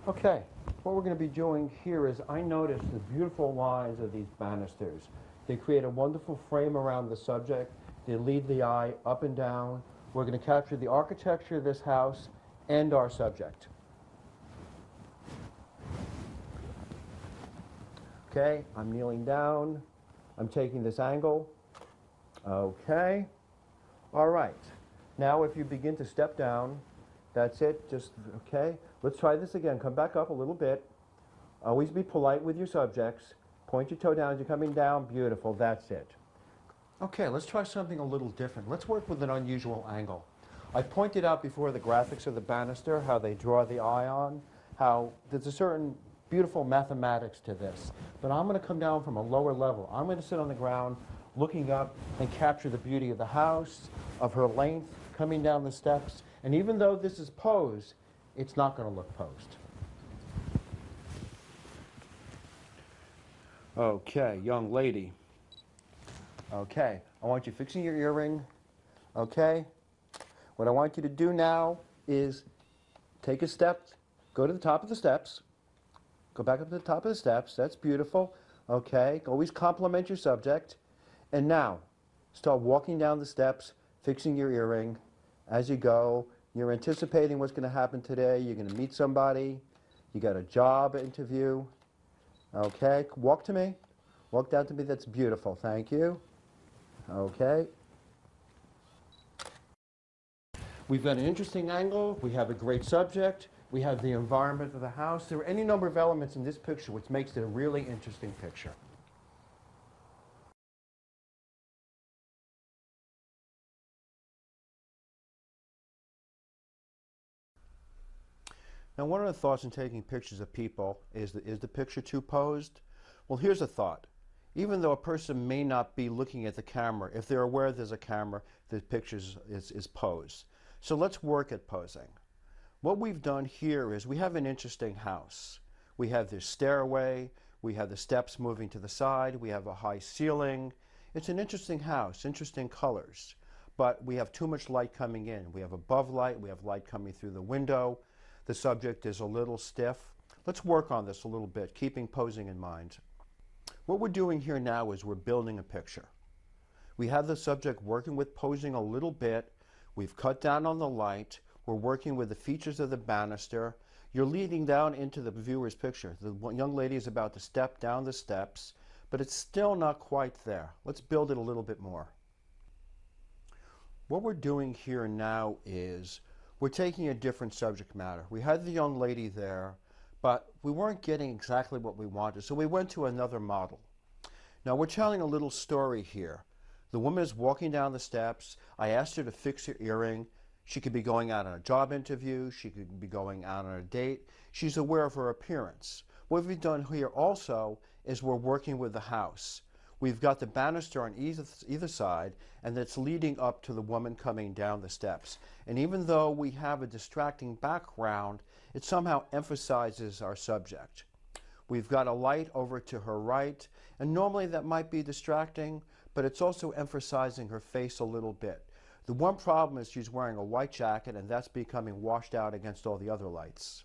Okay, what we're going to be doing here is I noticed the beautiful lines of these banisters. They create a wonderful frame around the subject. They lead the eye up and down. We're going to capture the architecture of this house and our subject. Okay, I'm kneeling down. I'm taking this angle. Okay. All right. Now if you begin to step down, that's it. Just, okay. Let's try this again. Come back up a little bit. Always be polite with your subjects. Point your toe down as you're coming down. Beautiful. That's it. Okay, let's try something a little different. Let's work with an unusual angle. I pointed out before the graphics of the banister, how they draw the eye on, how there's a certain beautiful mathematics to this. But I'm going to come down from a lower level. I'm going to sit on the ground looking up and capture the beauty of the house, of her length, coming down the steps. And even though this is posed, it's not going to look posed. Okay, young lady. Okay, I want you fixing your earring. Okay? What I want you to do now is take a step, go to the top of the steps, go back up to the top of the steps. That's beautiful. Okay, always compliment your subject. And now, start walking down the steps, fixing your earring. As you go, you're anticipating what's going to happen today. You're going to meet somebody. You got a job interview. Okay, walk to me. Walk down to me. That's beautiful. Thank you. Okay. We've got an interesting angle. We have a great subject. We have the environment of the house. There are any number of elements in this picture which makes it a really interesting picture. Now, one of the thoughts in taking pictures of people is the picture too posed? Well, here's a thought. Even though a person may not be looking at the camera, if they're aware there's a camera, the picture is posed. So let's work at posing. What we've done here is we have an interesting house. We have this stairway, we have the steps moving to the side, we have a high ceiling. It's an interesting house, interesting colors. But we have too much light coming in. We have above light, we have light coming through the window. The subject is a little stiff. Let's work on this a little bit, keeping posing in mind. What we're doing here now is we're building a picture. We have the subject working with posing a little bit. We've cut down on the light. We're working with the features of the banister. You're leading down into the viewer's picture. The young lady is about to step down the steps, but it's still not quite there. Let's build it a little bit more. What we're doing here now is we're taking a different subject matter. We had the young lady there, but we weren't getting exactly what we wanted, so we went to another model. Now we're telling a little story here. The woman is walking down the steps. I asked her to fix her earring. She could be going out on a job interview. She could be going out on a date. She's aware of her appearance. What we've done here also is we're working with the house. We've got the banister on either side, and it's leading up to the woman coming down the steps. And even though we have a distracting background, it somehow emphasizes our subject. We've got a light over to her right, and normally that might be distracting, but it's also emphasizing her face a little bit. The one problem is she's wearing a white jacket, and that's becoming washed out against all the other lights.